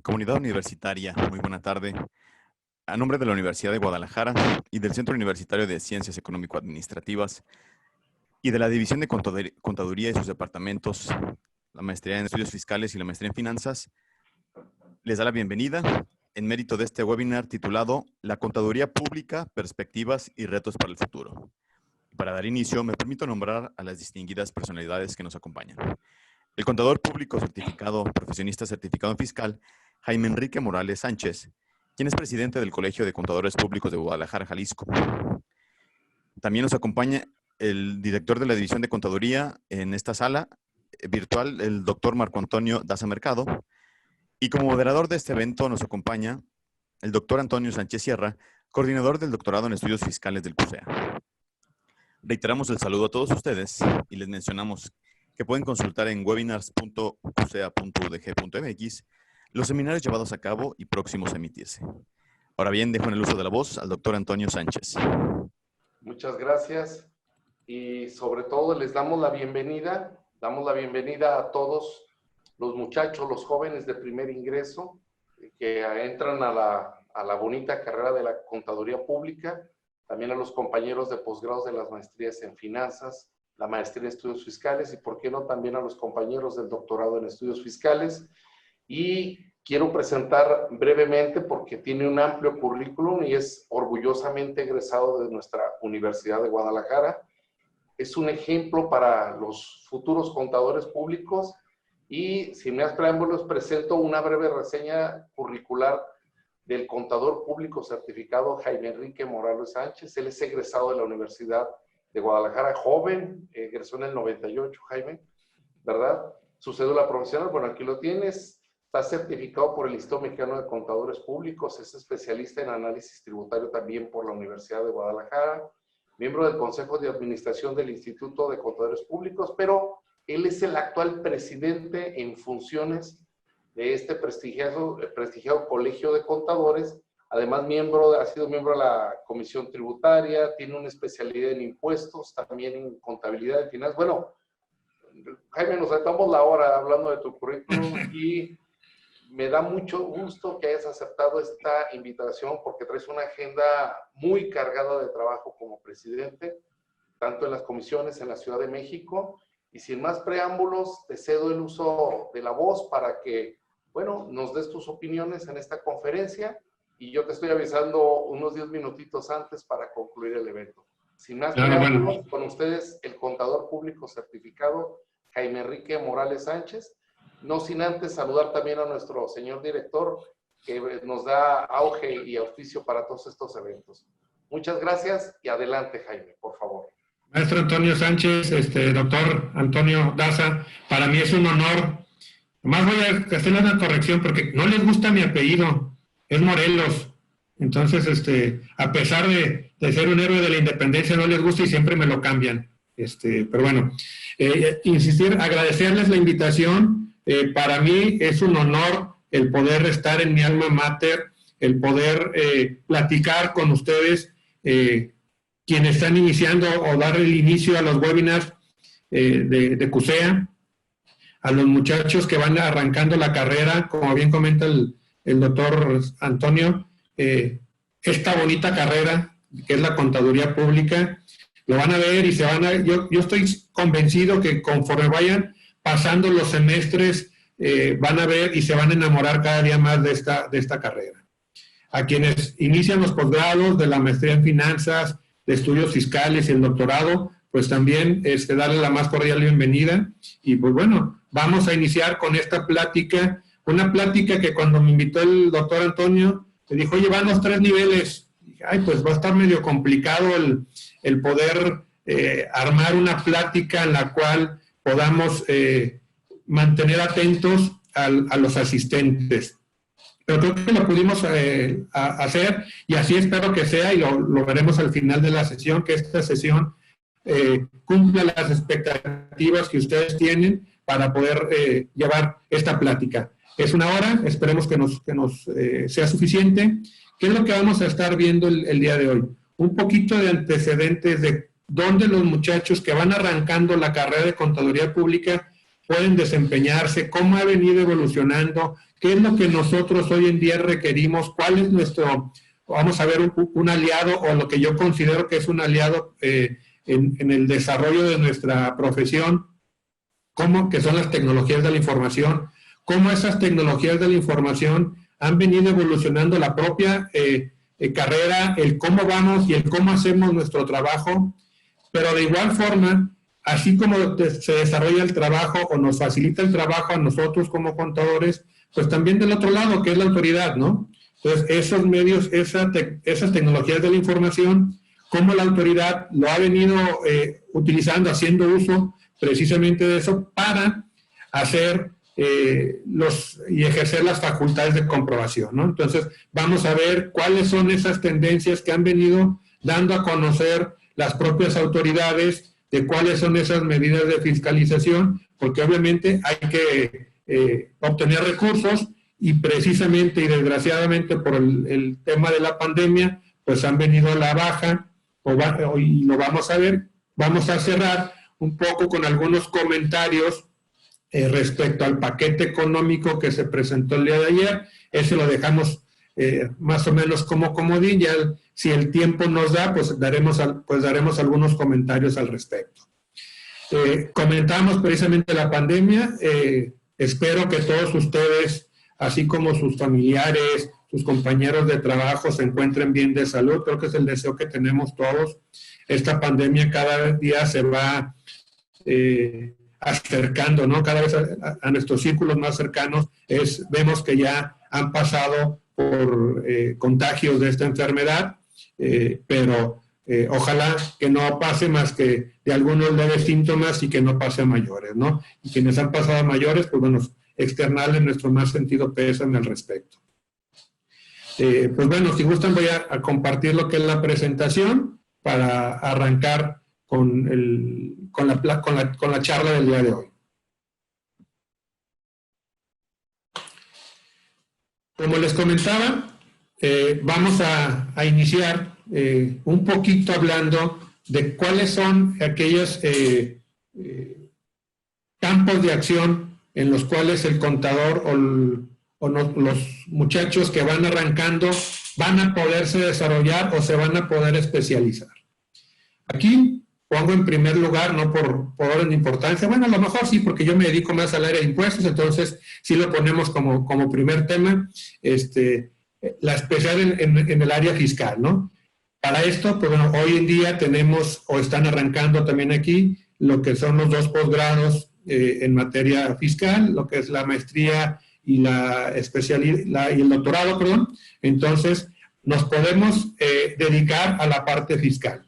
Comunidad universitaria, muy buena tarde. A nombre de la Universidad de Guadalajara y del Centro Universitario de Ciencias Económico-Administrativas y de la División de Contaduría y sus departamentos, la Maestría en Estudios Fiscales y la Maestría en Finanzas, les da la bienvenida en mérito de este webinar titulado La Contaduría Pública, Perspectivas y Retos para el Futuro. Para dar inicio, me permito nombrar a las distinguidas personalidades que nos acompañan. El contador público certificado, profesionista certificado en fiscal, Jaime Enrique Morales Sánchez, quien es presidente del Colegio de Contadores Públicos de Guadalajara, Jalisco. También nos acompaña el director de la División de Contaduría en esta sala virtual, el doctor Marco Antonio Daza Mercado. Y como moderador de este evento nos acompaña el doctor Antonio Sánchez Sierra, coordinador del doctorado en Estudios Fiscales del CUSEA. Reiteramos el saludo a todos ustedes y les mencionamos que pueden consultar en webinars.cusea.udg.mx los seminarios llevados a cabo y próximos a emitirse. Ahora bien, dejo en el uso de la voz al doctor Antonio Sánchez. Muchas gracias y sobre todo les damos la bienvenida a todos los muchachos, los jóvenes de primer ingreso que entran a la bonita carrera de la contaduría pública, también a los compañeros de posgrados de las maestrías en finanzas, la maestría en estudios fiscales y, por qué no, también a los compañeros del doctorado en estudios fiscales. Y quiero presentar brevemente, porque tiene un amplio currículum y es orgullosamente egresado de nuestra Universidad de Guadalajara. Es un ejemplo para los futuros contadores públicos y, sin más preámbulos, presento una breve reseña curricular del contador público certificado Jaime Enrique Morales Sánchez. Él es egresado de la Universidad de Guadalajara, joven, egresó en el 98, Jaime, ¿verdad? Su cédula profesional, bueno, aquí lo tienes. Está certificado por el Instituto Mexicano de Contadores Públicos, es especialista en análisis tributario también por la Universidad de Guadalajara, miembro del Consejo de Administración del Instituto de Contadores Públicos, pero él es el actual presidente en funciones de este prestigiado Colegio de Contadores. Además, ha sido miembro de la Comisión Tributaria, tiene una especialidad en impuestos, también en contabilidad de finanzas. Bueno, Jaime, nos saltamos la hora hablando de tu currículum y me da mucho gusto que hayas aceptado esta invitación porque traes una agenda muy cargada de trabajo como presidente, tanto en las comisiones en la Ciudad de México. Y sin más preámbulos, te cedo el uso de la voz para que, bueno, nos des tus opiniones en esta conferencia y yo te estoy avisando unos 10 minutitos antes para concluir el evento. Sin más preámbulos, con ustedes el contador público certificado Jaime Enrique Morales Sánchez. No sin antes saludar también a nuestro señor director, que nos da auge y auspicio para todos estos eventos. Muchas gracias y adelante, Jaime, por favor. Maestro Antonio Sánchez, doctor Antonio Daza, para mí es un honor. Además voy a hacer una corrección porque no les gusta mi apellido, es Morelos. Entonces, a pesar de ser un héroe de la independencia, no les gusta y siempre me lo cambian. Pero bueno, agradecerles la invitación. Para mí es un honor el poder estar en mi alma mater, el poder platicar con ustedes, quienes están iniciando o dar el inicio a los webinars de CUSEA, a los muchachos que van arrancando la carrera, como bien comenta el doctor Antonio, esta bonita carrera que es la contaduría pública, lo van a ver y yo estoy convencido que conforme vayan pasando los semestres, van a ver y se van a enamorar cada día más de esta carrera. A quienes inician los posgrados de la maestría en finanzas, de estudios fiscales y el doctorado, pues también darle la más cordial bienvenida. Y pues bueno, vamos a iniciar con esta plática, una plática que cuando me invitó el doctor Antonio, me dijo, oye, van los 3 niveles. Y dije, ay, pues va a estar medio complicado el poder armar una plática en la cual podamos mantener atentos a los asistentes. Pero creo que lo pudimos hacer y así espero que sea y lo veremos al final de la sesión, que esta sesión cumpla las expectativas que ustedes tienen para poder llevar esta plática. Es 1 hora, esperemos que nos sea suficiente. ¿Qué es lo que vamos a estar viendo el día de hoy? Un poquito de antecedentes de dónde los muchachos que van arrancando la carrera de contaduría pública pueden desempeñarse, cómo ha venido evolucionando, qué es lo que nosotros hoy en día requerimos, cuál es nuestro, vamos a ver, un aliado o lo que yo considero que es un aliado en el desarrollo de nuestra profesión, cómo que son las tecnologías de la información, cómo esas tecnologías de la información han venido evolucionando la propia carrera, el cómo vamos y el cómo hacemos nuestro trabajo, pero de igual forma, así como se desarrolla el trabajo o nos facilita el trabajo a nosotros como contadores, pues también del otro lado, que es la autoridad, ¿no? Entonces, esos medios, esas tecnologías de la información, cómo la autoridad lo ha venido utilizando, haciendo uso precisamente de eso para hacer y ejercer las facultades de comprobación, ¿no? Entonces, vamos a ver cuáles son esas tendencias que han venido dando a conocer las propias autoridades, de cuáles son esas medidas de fiscalización, porque obviamente hay que obtener recursos y precisamente y desgraciadamente por el tema de la pandemia, pues han venido a la baja, y lo vamos a ver. Vamos a cerrar un poco con algunos comentarios respecto al paquete económico que se presentó el día de ayer. Ese lo dejamos más o menos como comodín, ya si el tiempo nos da, pues daremos algunos comentarios al respecto. Comentamos precisamente la pandemia. Espero que todos ustedes, así como sus familiares, sus compañeros de trabajo, se encuentren bien de salud. Creo que es el deseo que tenemos todos. Esta pandemia cada día se va acercando, ¿no? Cada vez a nuestros círculos más cercanos. Vemos que ya han pasado por contagios de esta enfermedad, pero ojalá que no pase más que de algunos leves síntomas y que no pase a mayores, ¿no? Y quienes han pasado a mayores, pues bueno, externarles nuestro más sentido pésame al respecto. Pues bueno, si gustan voy a compartir lo que es la presentación para arrancar con la charla del día de hoy. Como les comentaba, vamos a iniciar un poquito hablando de cuáles son aquellos campos de acción en los cuales el contador o los muchachos que van arrancando van a poderse desarrollar o se van a poder especializar. Aquí pongo en primer lugar, no por orden de importancia, bueno, a lo mejor sí, porque yo me dedico más al área de impuestos, entonces sí lo ponemos como primer tema, la especialidad en el área fiscal, ¿no? Para esto, pues bueno, hoy en día tenemos, o están arrancando también aquí, lo que son los 2 posgrados en materia fiscal, lo que es la maestría y la especialidad, y el doctorado, perdón. Entonces, nos podemos dedicar a la parte fiscal.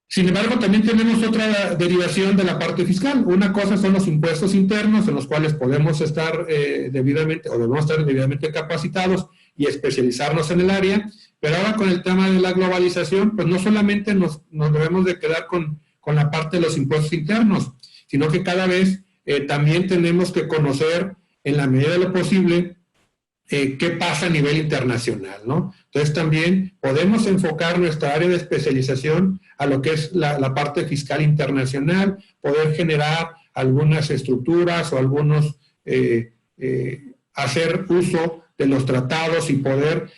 Sin embargo, también tenemos otra derivación de la parte fiscal. Una cosa son los impuestos internos, en los cuales podemos estar debidamente, o debemos estar debidamente capacitados y especializarnos en el área, pero ahora con el tema de la globalización, pues no solamente nos debemos de quedar con la parte de los impuestos internos, sino que cada vez también tenemos que conocer, en la medida de lo posible, qué pasa a nivel internacional, ¿no? Entonces también podemos enfocar nuestra área de especialización a lo que es la parte fiscal internacional, poder generar algunas estructuras o algunos, hacer uso de los tratados y poder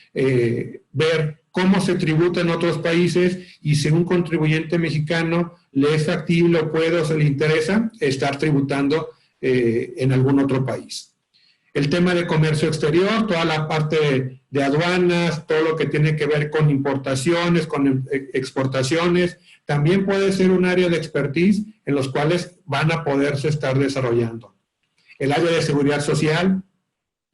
ver cómo se tributa en otros países y si un contribuyente mexicano le es factible o puede o se le interesa estar tributando en algún otro país. El tema de comercio exterior, toda la parte de aduanas, todo lo que tiene que ver con importaciones, con exportaciones, también puede ser un área de expertise en los cuales van a poderse estar desarrollando. El área de seguridad social,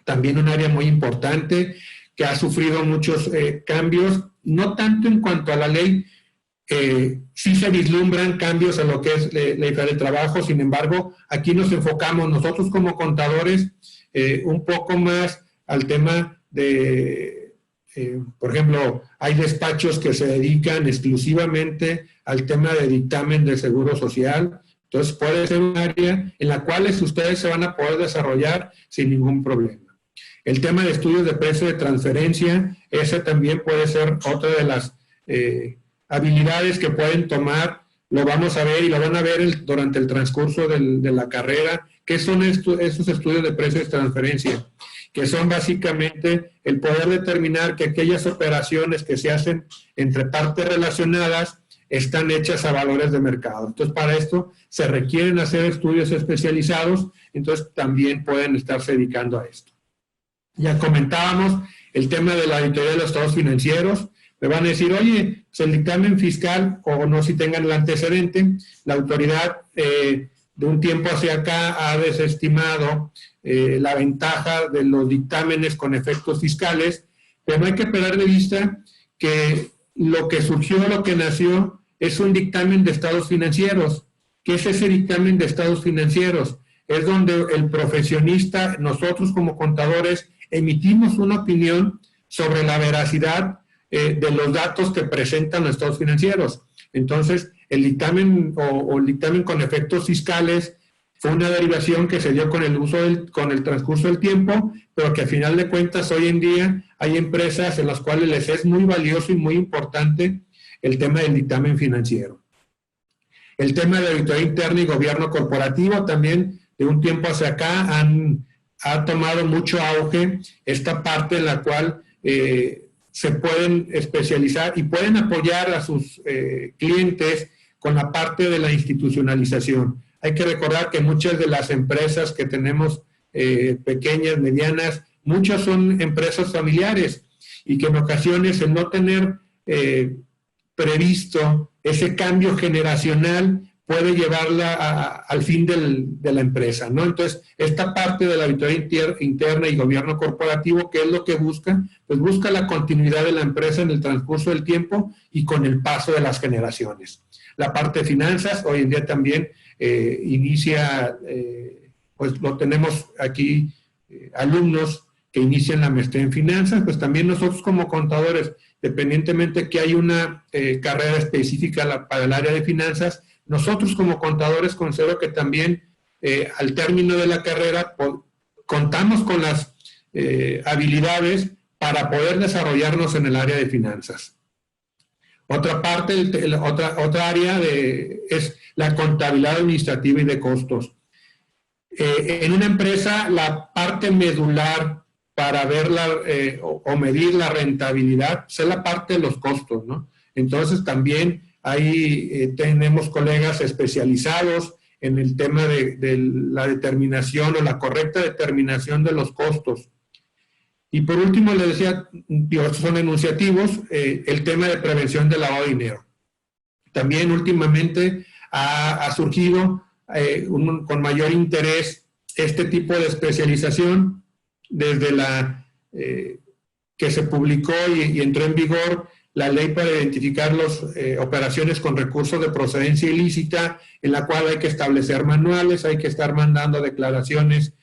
también un área muy importante que ha sufrido muchos cambios, no tanto en cuanto a la ley, sí se vislumbran cambios en lo que es la ley de trabajo, sin embargo, aquí nos enfocamos nosotros como contadores un poco más al tema de, por ejemplo, hay despachos que se dedican exclusivamente al tema de dictamen de seguro social, entonces puede ser un área en la cual ustedes se van a poder desarrollar sin ningún problema. El tema de estudios de precio de transferencia, ese también puede ser otra de las habilidades que pueden tomar lo vamos a ver y lo van a ver durante el transcurso de la carrera. ¿Qué son estos estudios de precios de transferencia? Que son básicamente el poder determinar que aquellas operaciones que se hacen entre partes relacionadas están hechas a valores de mercado. Entonces, para esto se requieren hacer estudios especializados, entonces también pueden estarse dedicando a esto. Ya comentábamos el tema de la auditoría de los estados financieros. Me van a decir, oye, pues el dictamen fiscal, o no si tengan el antecedente, la autoridad de un tiempo hacia acá ha desestimado la ventaja de los dictámenes con efectos fiscales, pero no hay que perder de vista que lo que surgió, lo que nació, es un dictamen de estados financieros. ¿Qué es ese dictamen de estados financieros? Es donde el profesionista, nosotros como contadores, emitimos una opinión sobre la veracidad de los datos que presentan los estados financieros. Entonces, el dictamen o el dictamen con efectos fiscales fue una derivación que se dio con el transcurso del tiempo, pero que al final de cuentas hoy en día hay empresas en las cuales les es muy valioso y muy importante el tema del dictamen financiero. El tema de auditoría interna y gobierno corporativo también de un tiempo hacia acá ha tomado mucho auge esta parte en la cual se pueden especializar y pueden apoyar a sus clientes con la parte de la institucionalización. Hay que recordar que muchas de las empresas que tenemos, pequeñas, medianas, muchas son empresas familiares y que en ocasiones el no tener previsto ese cambio generacional puede llevarla al fin de la empresa, ¿no? Entonces, esta parte de la auditoría interna y gobierno corporativo, ¿qué es lo que busca? Pues busca la continuidad de la empresa en el transcurso del tiempo y con el paso de las generaciones. La parte de finanzas, hoy en día también inicia, pues lo tenemos aquí, alumnos que inician la maestría en finanzas, pues también nosotros como contadores, dependientemente que hay una carrera específica para el área de finanzas, nosotros como contadores considero que también al término de la carrera contamos con las habilidades para poder desarrollarnos en el área de finanzas. Otra parte, otra área es la contabilidad administrativa y de costos. En una empresa, la parte medular para ver o medir la rentabilidad es la parte de los costos, ¿no? Entonces también ahí tenemos colegas especializados en el tema de la determinación o la correcta determinación de los costos. Y por último, les decía, estos son enunciativos, el tema de prevención del lavado de dinero. También últimamente ha surgido con mayor interés este tipo de especialización desde que se publicó y entró en vigor la ley para identificar las operaciones con recursos de procedencia ilícita, en la cual hay que establecer manuales, hay que estar mandando declaraciones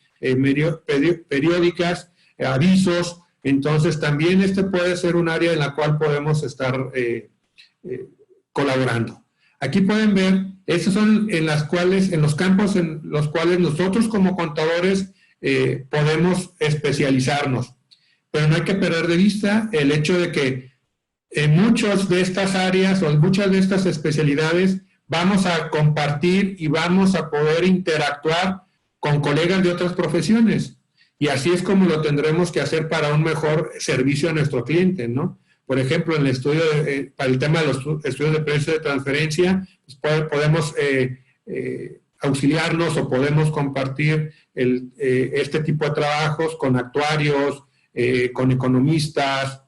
periódicas, avisos. Entonces también puede ser un área en la cual podemos estar colaborando. Aquí pueden ver, estos son en los campos en los cuales nosotros como contadores podemos especializarnos. Pero no hay que perder de vista el hecho de que en muchas de estas áreas o en muchas de estas especialidades vamos a compartir y vamos a poder interactuar con colegas de otras profesiones. Y así es como lo tendremos que hacer para un mejor servicio a nuestro cliente, ¿no? Por ejemplo, en el estudio, para el tema de los estudios de precios de transferencia, pues podemos auxiliarnos o podemos compartir este tipo de trabajos con actuarios, con economistas,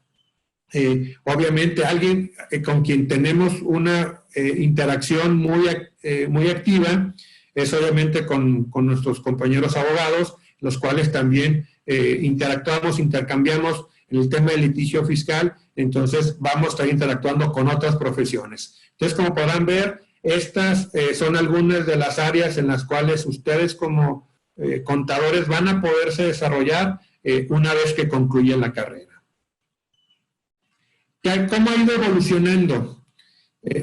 obviamente alguien con quien tenemos una interacción muy activa es obviamente con nuestros compañeros abogados, los cuales también intercambiamos en el tema del litigio fiscal, entonces vamos a estar interactuando con otras profesiones. Entonces, como podrán ver, estas son algunas de las áreas en las cuales ustedes como contadores van a poderse desarrollar una vez que concluyan la carrera. ¿Cómo ha ido evolucionando?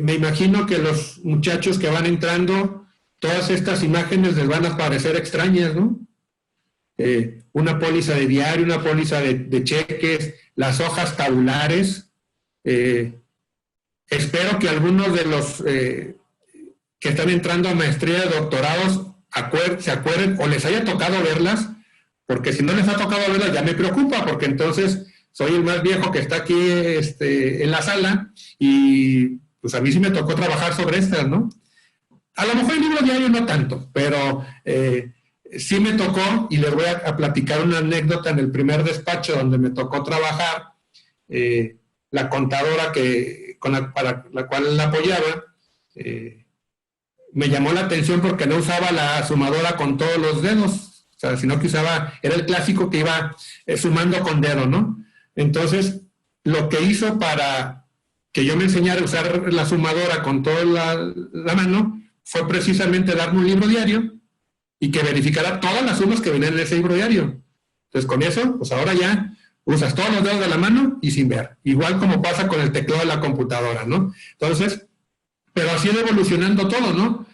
Me imagino que los muchachos que van entrando, todas estas imágenes les van a parecer extrañas, ¿no? Una póliza de diario, una póliza de cheques, las hojas tabulares. Espero que algunos de los que están entrando a maestría, doctorados, se acuerden o les haya tocado verlas, porque si no les ha tocado verlas ya me preocupa, porque entonces soy el más viejo que está aquí en la sala y pues a mí sí me tocó trabajar sobre estas, ¿no? A lo mejor el libro diario no tanto, pero sí me tocó, y les voy a platicar una anécdota en el primer despacho donde me tocó trabajar, la contadora para la cual la apoyaba, me llamó la atención porque no usaba la sumadora con todos los dedos, o sea, sino que era el clásico que iba sumando con dedo, ¿no? Entonces, lo que hizo para que yo me enseñara a usar la sumadora con toda la mano fue precisamente darme un libro diario y que verificara todas las sumas que venían en ese libro diario. Entonces, con eso, pues ahora ya usas todos los dedos de la mano y sin ver. Igual como pasa con el teclado de la computadora, ¿no? Entonces, pero así va evolucionando todo, ¿no?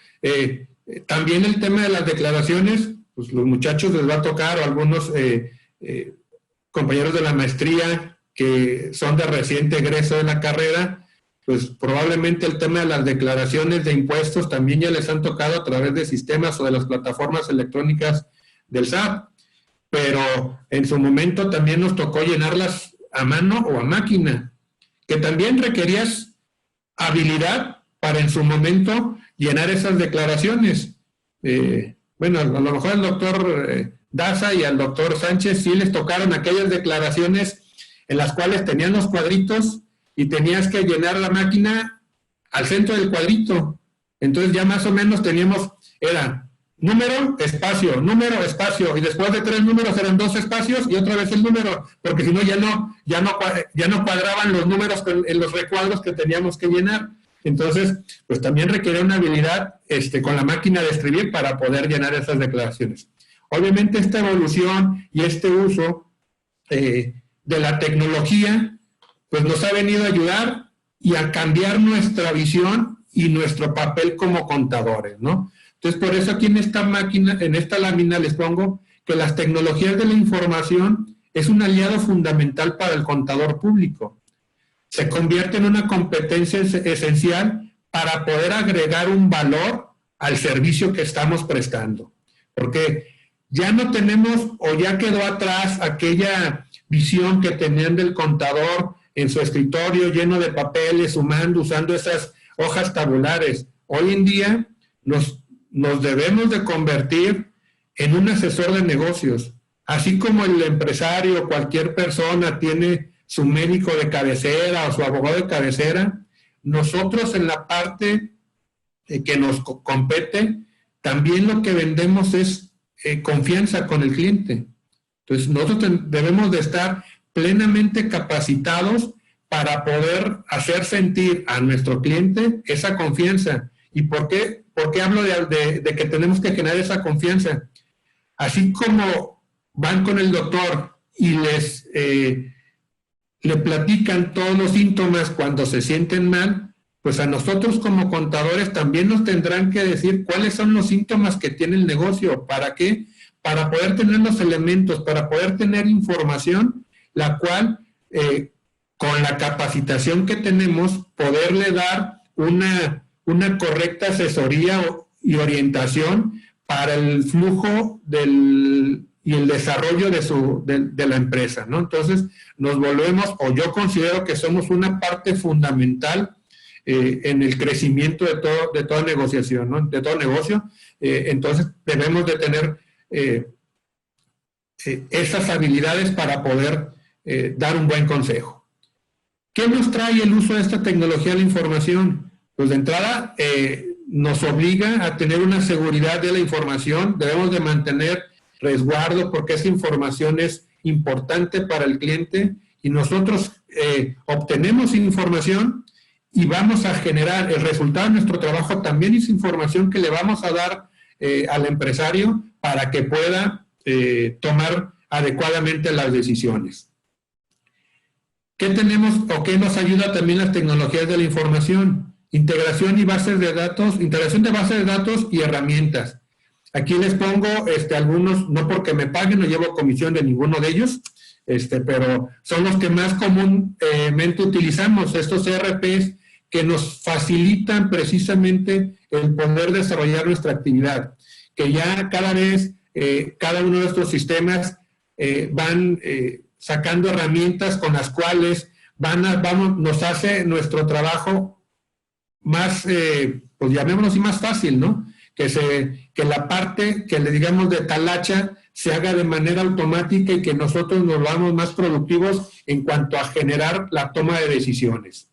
También el tema de las declaraciones, pues los muchachos les va a tocar, o algunos compañeros de la maestría que son de reciente egreso de la carrera, pues probablemente el tema de las declaraciones de impuestos también ya les han tocado a través de sistemas o de las plataformas electrónicas del SAT, pero en su momento también nos tocó llenarlas a mano o a máquina, que también requerías habilidad para en su momento llenar esas declaraciones. Bueno, a lo mejor al doctor Daza y al doctor Sánchez sí les tocaron aquellas declaraciones en las cuales tenían los cuadritos y tenías que llenar la máquina al centro del cuadrito. Entonces ya más o menos era número, espacio, y después de 3 números eran 2 espacios y otra vez el número, porque si no ya no cuadraban los números en los recuadros que teníamos que llenar. Entonces, pues también requiere una habilidad con la máquina de escribir para poder llenar esas declaraciones. Obviamente esta evolución y este uso de la tecnología, pues nos ha venido a ayudar y a cambiar nuestra visión y nuestro papel como contadores, ¿no? Entonces, por eso aquí en esta lámina les pongo que las tecnologías de la información es un aliado fundamental para el contador público. Se convierte en una competencia esencial para poder agregar un valor al servicio que estamos prestando. Porque ya no tenemos, o ya quedó atrás aquella visión que tenían del contador en su escritorio lleno de papeles, sumando, usando esas hojas tabulares. Hoy en día nos debemos de convertir en un asesor de negocios. Así como el empresario, cualquier persona tiene su médico de cabecera o su abogado de cabecera, nosotros en la parte que nos compete, también lo que vendemos es confianza con el cliente. Entonces, nosotros debemos de estar plenamente capacitados para poder hacer sentir a nuestro cliente esa confianza. ¿Y por qué hablo de que tenemos que generar esa confianza? Así como van con el doctor y le platican todos los síntomas cuando se sienten mal, pues a nosotros como contadores también nos tendrán que decir cuáles son los síntomas que tiene el negocio. ¿Para qué? Para poder tener los elementos, para poder tener información, la cual, con la capacitación que tenemos, poderle dar una correcta asesoría y orientación para el flujo y el desarrollo de la empresa, ¿no? Entonces, nos volvemos, o yo considero que somos una parte fundamental en el crecimiento de toda negociación, ¿no? De todo negocio. Entonces, debemos de tener esas habilidades para poder dar un buen consejo. ¿Qué nos trae el uso de esta tecnología de la información? Pues de entrada, nos obliga a tener una seguridad de la información. Debemos de mantener resguardo porque esa información es importante para el cliente y nosotros obtenemos información y vamos a generar el resultado de nuestro trabajo. También es información que le vamos a dar al empresario para que pueda tomar adecuadamente las decisiones. ¿Qué tenemos o qué nos ayuda también las tecnologías de la información? Integración y bases de datos, integración de bases de datos y herramientas. Aquí les pongo algunos, no porque me paguen, no llevo comisión de ninguno de ellos, pero son los que más comúnmente utilizamos, estos ERPs que nos facilitan precisamente el poder desarrollar nuestra actividad, que ya cada vez cada uno de estos sistemas van sacando herramientas con las cuales nos hace nuestro trabajo más, pues llamémoslo así, más fácil, ¿no? Que la parte que le digamos de talacha se haga de manera automática y que nosotros nos vamos más productivos en cuanto a generar la toma de decisiones.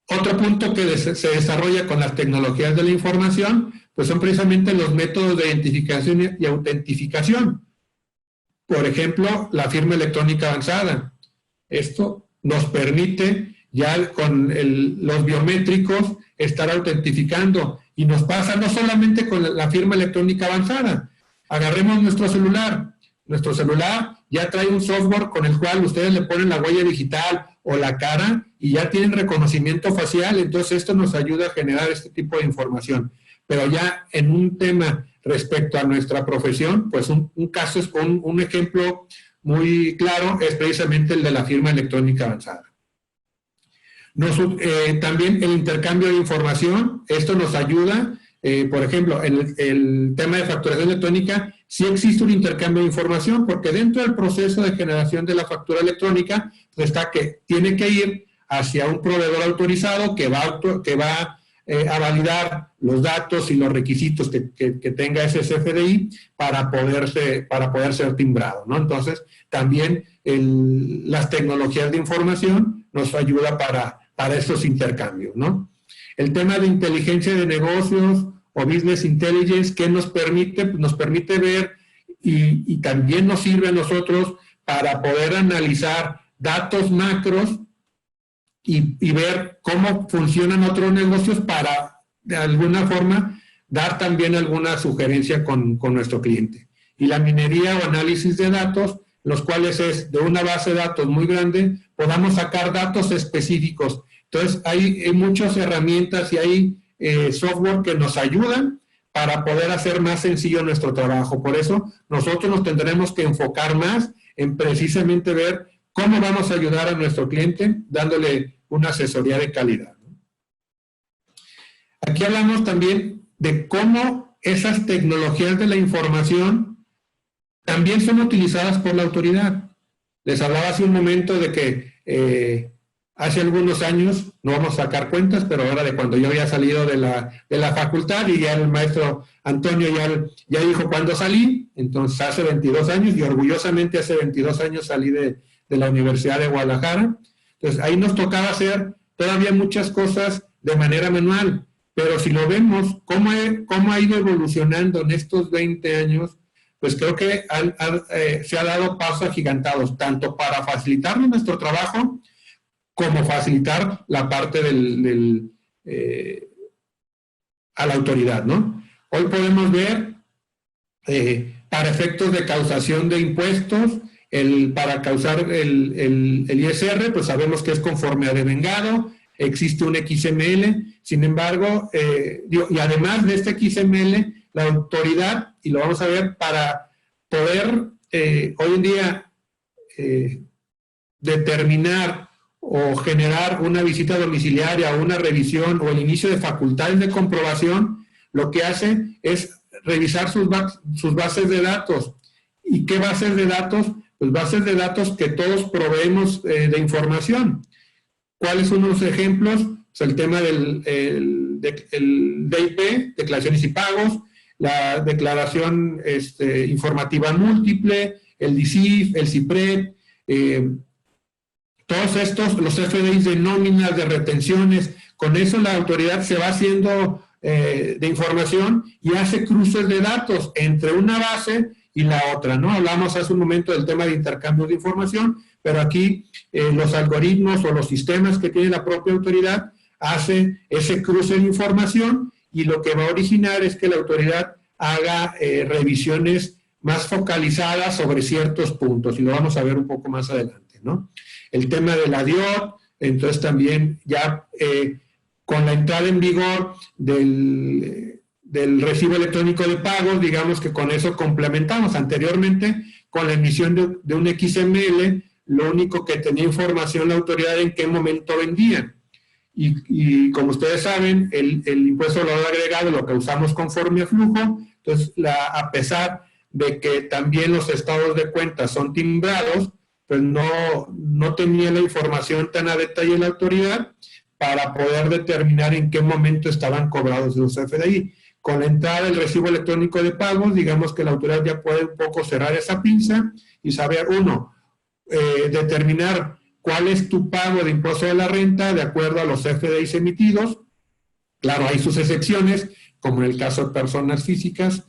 Otro punto que se desarrolla con las tecnologías de la información, pues son precisamente los métodos de identificación y autentificación. Por ejemplo, la firma electrónica avanzada. Esto nos permite ya con los biométricos estar autentificando. Y nos pasa no solamente con la firma electrónica avanzada. Agarremos nuestro celular. Nuestro celular ya trae un software con el cual ustedes le ponen la huella digital o la cara y ya tienen reconocimiento facial. Entonces esto nos ayuda a generar este tipo de información. Pero ya en un tema respecto a nuestra profesión, pues un caso, un ejemplo muy claro es precisamente el de la firma electrónica avanzada. También el intercambio de información, esto nos ayuda, por ejemplo, en el tema de facturación electrónica, sí existe un intercambio de información, porque dentro del proceso de generación de la factura electrónica, pues está que tiene que ir hacia un proveedor autorizado que va a validar los datos y los requisitos que tenga ese CFDI para poder ser timbrado, ¿no? Entonces, también las tecnologías de información nos ayuda para estos intercambios, ¿no? El tema de inteligencia de negocios o business intelligence, que nos permite ver y también nos sirve a nosotros para poder analizar datos macros y ver cómo funcionan otros negocios para, de alguna forma, dar también alguna sugerencia con nuestro cliente. Y la minería o análisis de datos, los cuales es de una base de datos muy grande, podamos sacar datos específicos. Entonces, hay muchas herramientas y hay software que nos ayudan para poder hacer más sencillo nuestro trabajo. Por eso, nosotros nos tendremos que enfocar más en precisamente ver cómo vamos a ayudar a nuestro cliente dándole una asesoría de calidad. Aquí hablamos también de cómo esas tecnologías de la información también son utilizadas por la autoridad. Les hablaba hace un momento de que hace algunos años, no vamos a sacar cuentas, pero ahora de cuando yo había salido de la facultad y ya el maestro Antonio ya dijo cuándo salí, entonces hace 22 años y orgullosamente hace 22 años salí de la Universidad de Guadalajara. Entonces ahí nos tocaba hacer todavía muchas cosas de manera manual, pero si lo vemos, cómo ha ido evolucionando en estos 20 años, pues creo que se ha dado pasos agigantados, tanto para facilitarnos nuestro trabajo, como facilitar la parte a la autoridad, ¿no? Hoy podemos ver, para efectos de causación de impuestos, para causar el ISR, pues sabemos que es conforme a devengado, existe un XML, sin embargo, y además de este XML, la autoridad, y lo vamos a ver, para poder hoy en día determinar o generar una visita domiciliaria o una revisión o el inicio de facultades de comprobación, lo que hace es revisar sus bases de datos. ¿Y qué bases de datos? Pues bases de datos que todos proveemos de información. ¿Cuáles son los ejemplos? Pues el tema del DIP, declaraciones y pagos, la declaración informativa múltiple, el DICIF, el CIPRED, todos estos, los FDIs de nóminas, de retenciones, con eso la autoridad se va haciendo de información y hace cruces de datos entre una base y la otra, ¿no? Hablamos hace un momento del tema de intercambio de información, pero aquí los algoritmos o los sistemas que tiene la propia autoridad hacen ese cruce de información y lo que va a originar es que la autoridad haga revisiones más focalizadas sobre ciertos puntos, y lo vamos a ver un poco más adelante, ¿no? El tema de la DIOT, entonces también ya con la entrada en vigor del recibo electrónico de pagos, digamos que con eso complementamos. Anteriormente, con la emisión de un XML, lo único que tenía información la autoridad en qué momento vendía. y como ustedes saben, el impuesto al valor agregado lo causamos conforme a flujo. Entonces, a pesar de que también los estados de cuenta son timbrados, pues no tenía la información tan a detalle la autoridad para poder determinar en qué momento estaban cobrados los CFDI. Con la entrada del recibo electrónico de pagos, digamos que la autoridad ya puede un poco cerrar esa pinza y saber, uno, determinar cuál es tu pago de impuesto de la renta de acuerdo a los CFDIs emitidos. Claro, hay sus excepciones, como en el caso de personas físicas,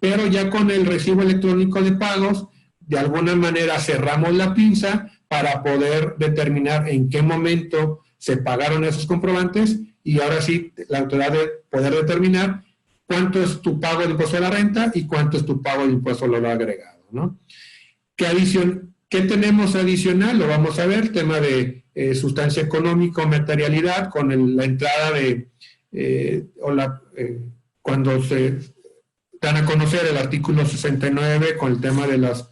pero ya con el recibo electrónico de pagos, de alguna manera cerramos la pinza para poder determinar en qué momento se pagaron esos comprobantes y ahora sí la autoridad de poder determinar cuánto es tu pago de impuesto de la renta y cuánto es tu pago de impuesto al valor agregado, ¿no? ¿Qué tenemos adicional? Lo vamos a ver, tema de sustancia económica o materialidad con la entrada cuando se dan a conocer el artículo 69 con el tema de las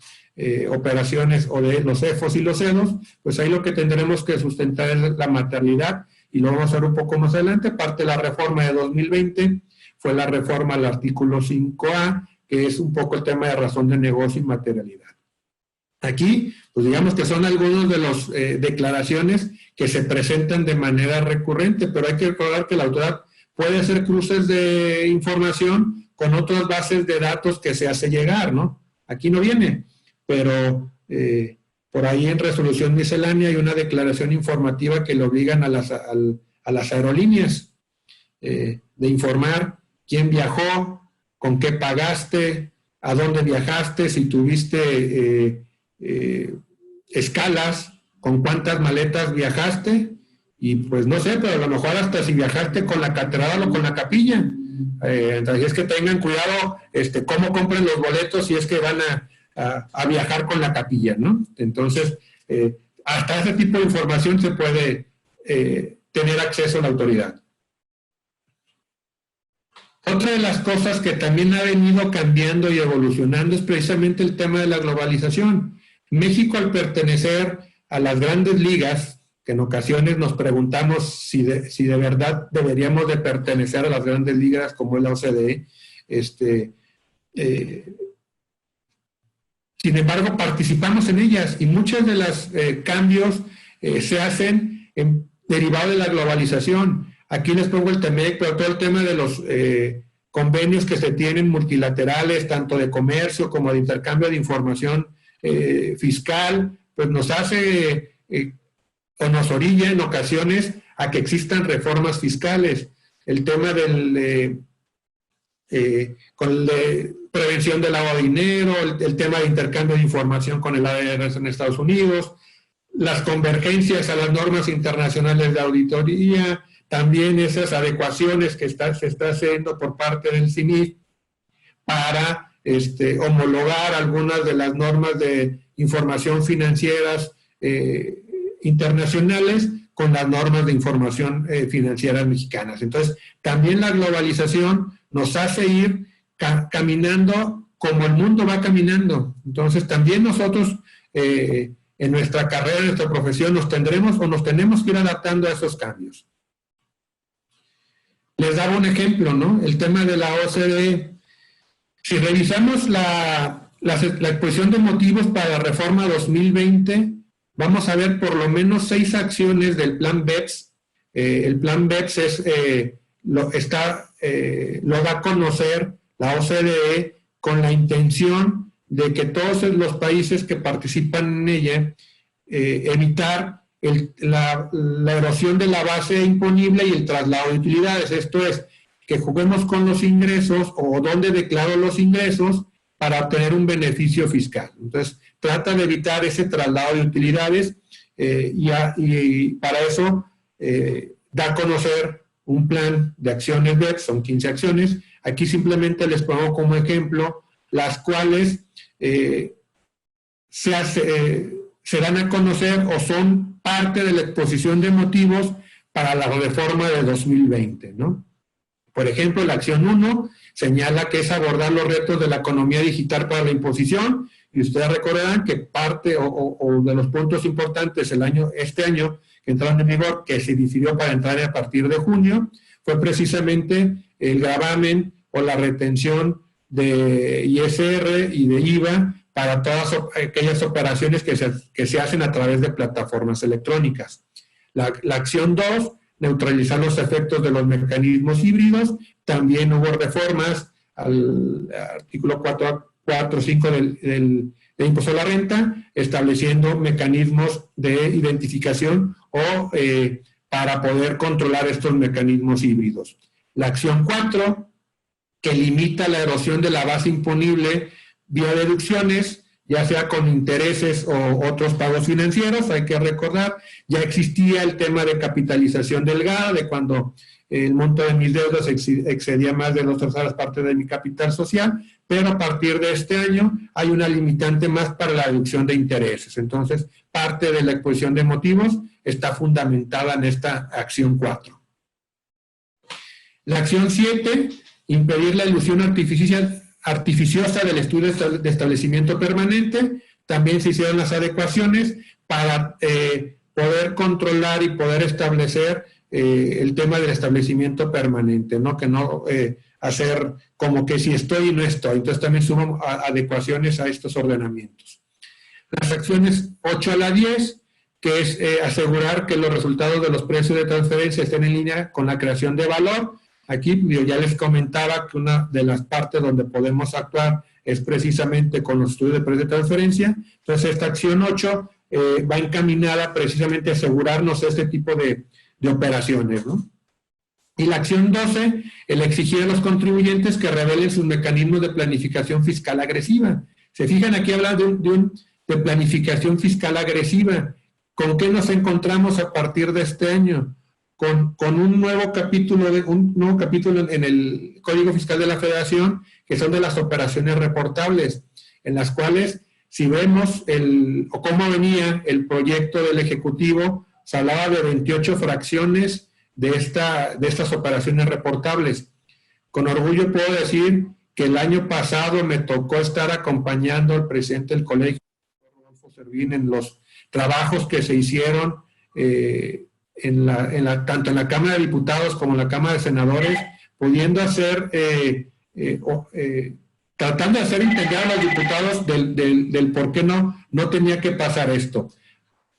operaciones o de los EFOS y los EDOS, pues ahí lo que tendremos que sustentar es la materialidad y lo vamos a ver un poco más adelante. Parte de la reforma de 2020 fue la reforma al artículo 5A, que es un poco el tema de razón de negocio y materialidad. Aquí, pues digamos que son algunos de las declaraciones que se presentan de manera recurrente, pero hay que recordar que la autoridad puede hacer cruces de información con otras bases de datos que se hace llegar, ¿no? Aquí no viene, pero por ahí en resolución miscelánea hay una declaración informativa que le obligan a las aerolíneas de informar quién viajó, con qué pagaste, a dónde viajaste, si tuviste escalas, con cuántas maletas viajaste, y pues no sé, pero a lo mejor hasta si viajaste con la catedral o con la capilla. Entonces es que tengan cuidado cómo compren los boletos si es que van a viajar con la capilla, ¿no? Entonces, hasta ese tipo de información se puede tener acceso a la autoridad. Otra de las cosas que también ha venido cambiando y evolucionando es precisamente el tema de la globalización. México, al pertenecer a las grandes ligas, que en ocasiones nos preguntamos si de verdad deberíamos de pertenecer a las grandes ligas como es la OCDE, sin embargo, participamos en ellas y muchos de los cambios se hacen derivado de la globalización. Aquí les pongo el TEMEC, pero todo el tema de los convenios que se tienen multilaterales, tanto de comercio como de intercambio de información fiscal, pues nos hace o nos orilla en ocasiones a que existan reformas fiscales. El tema con prevención del lavado de dinero, el tema de intercambio de información con el IRS en Estados Unidos, las convergencias a las normas internacionales de auditoría, también esas adecuaciones que se está haciendo por parte del CINIF para homologar algunas de las normas de información financieras internacionales con las normas de información financieras mexicanas. Entonces, también la globalización nos hace ir caminando como el mundo va caminando. Entonces, también nosotros en nuestra carrera, en nuestra profesión, nos tenemos que ir adaptando a esos cambios. Les daba un ejemplo, ¿no? El tema de la OCDE. Si revisamos la exposición de motivos para la reforma 2020, vamos a ver por lo menos 6 acciones del plan BEPS. El plan BEPS lo da a conocer la OCDE con la intención de que todos los países que participan en ella evitar la erosión de la base imponible y el traslado de utilidades. Esto es, que juguemos con los ingresos o dónde declaro los ingresos para obtener un beneficio fiscal. Entonces, trata de evitar ese traslado de utilidades y para eso da a conocer un plan de acciones BEPS, son 15 acciones. Aquí simplemente les pongo como ejemplo las cuales se dan a conocer o son parte de la exposición de motivos para la reforma de 2020, ¿no? Por ejemplo, la acción 1 señala que es abordar los retos de la economía digital para la imposición, y ustedes recordarán que parte o de los puntos importantes este año que entraron en vigor, que se decidió para entrar a partir de junio, fue precisamente el gravamen o la retención de ISR y de IVA para todas aquellas operaciones que se hacen a través de plataformas electrónicas. La acción 2, neutralizar los efectos de los mecanismos híbridos. También hubo reformas al artículo 4.5 del impuesto a la renta, estableciendo mecanismos de identificación o para poder controlar estos mecanismos híbridos. La acción 4, que limita la erosión de la base imponible vía deducciones, ya sea con intereses o otros pagos financieros. Hay que recordar, ya existía el tema de capitalización delgada, de cuando el monto de mis deudas excedía más de 2/3 partes de mi capital social, pero a partir de este año hay una limitante más para la deducción de intereses. Entonces, parte de la exposición de motivos está fundamentada en esta acción 4. La acción 7, impedir la ilusión artificiosa del estudio de establecimiento permanente. También se hicieron las adecuaciones para poder controlar y poder establecer el tema del establecimiento permanente, ¿no? Que no hacer como que si estoy y no estoy. Entonces también suman adecuaciones a estos ordenamientos. Las acciones 8 a la 10, que es asegurar que los resultados de los precios de transferencia estén en línea con la creación de valor. Aquí yo ya les comentaba que una de las partes donde podemos actuar es precisamente con los estudios de precios de transferencia. Entonces esta acción 8 va encaminada precisamente a asegurarnos este tipo de operaciones, ¿no? Y la acción 12, el exigir a los contribuyentes que revelen sus mecanismos de planificación fiscal agresiva. Se fijan, aquí habla de planificación fiscal agresiva. ¿Con qué nos encontramos a partir de este año? Con un nuevo capítulo en el Código Fiscal de la Federación, que son de las operaciones reportables, en las cuales, si vemos cómo venía el proyecto del Ejecutivo, se hablaba de 28 fracciones de estas operaciones reportables. Con orgullo puedo decir que el año pasado me tocó estar acompañando al presidente del colegio, Rodolfo Servín, en los trabajos que se hicieron tanto en la Cámara de Diputados como en la Cámara de Senadores, pudiendo hacer, tratando de hacer entender a los diputados del por qué no tenía que pasar esto.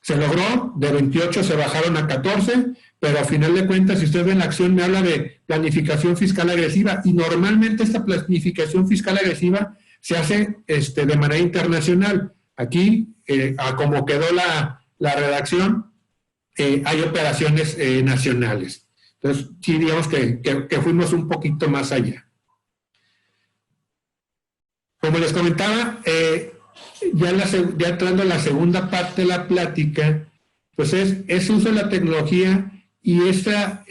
Se logró, de 28 se bajaron a 14, pero a final de cuentas, si ustedes ven la acción, me habla de planificación fiscal agresiva, y normalmente esta planificación fiscal agresiva se hace de manera internacional. Aquí, a como quedó la redacción, hay operaciones nacionales. Entonces, sí, digamos que fuimos un poquito más allá. Como les comentaba, ya entrando en la segunda parte de la plática, pues es uso de la tecnología y esa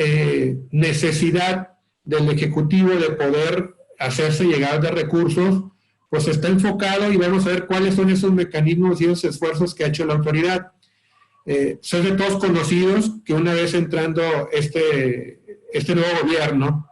necesidad del Ejecutivo de poder hacerse llegar de recursos, pues está enfocado, y vamos a ver cuáles son esos mecanismos y esos esfuerzos que ha hecho la autoridad. Son de todos conocidos que una vez entrando este nuevo gobierno,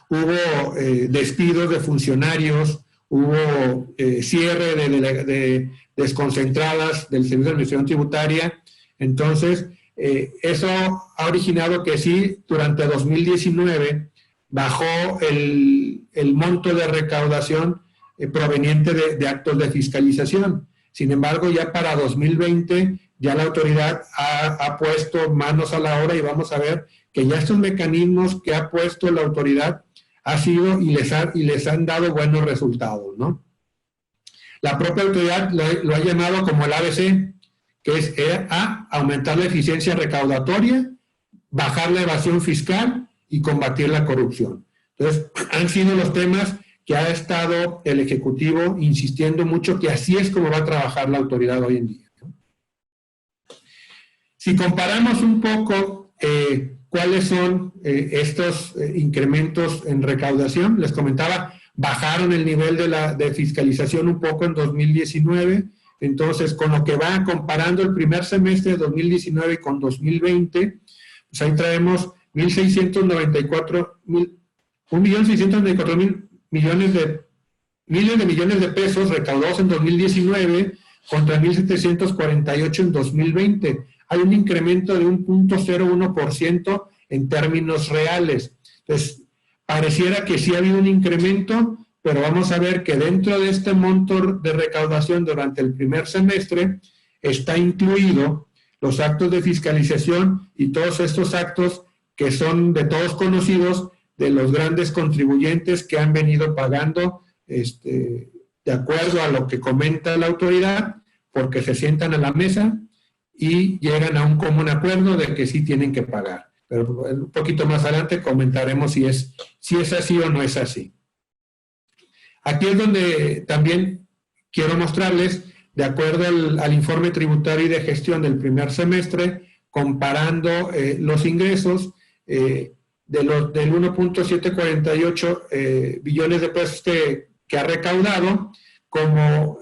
hubo despidos de funcionarios, hubo cierre de desconcentradas del Servicio de Administración Tributaria. Entonces, eso ha originado que sí, durante 2019 bajó el monto de recaudación proveniente de actos de fiscalización. Sin embargo, ya para 2020, ya la autoridad ha puesto manos a la obra, y vamos a ver que ya estos mecanismos que ha puesto la autoridad ha sido y les han dado buenos resultados, ¿no? La propia autoridad lo ha llamado como el ABC, que es aumentar la eficiencia recaudatoria, bajar la evasión fiscal y combatir la corrupción. Entonces, han sido los temas que ha estado el Ejecutivo insistiendo mucho, que así es como va a trabajar la autoridad hoy en día, ¿no? Si comparamos un poco cuáles son estos incrementos en recaudación, les comentaba, bajaron el nivel de fiscalización un poco en 2019, entonces con lo que va comparando el primer semestre de 2019 con 2020, pues ahí traemos 1.694.000 millones de pesos recaudados en 2019 contra 1.748 en 2020. hay un incremento de un 0.01% en términos reales. Entonces, pareciera que sí ha habido un incremento, pero vamos a ver que dentro de este monto de recaudación durante el primer semestre está incluido los actos de fiscalización y todos estos actos que son de todos conocidos de los grandes contribuyentes que han venido pagando de acuerdo a lo que comenta la autoridad, porque se sientan a la mesa y llegan a un común acuerdo de que sí tienen que pagar. Pero un poquito más adelante comentaremos si es así o no es así. Aquí es donde también quiero mostrarles, de acuerdo al informe tributario y de gestión del primer semestre, comparando los ingresos del 1.748 billones de pesos que ha recaudado, como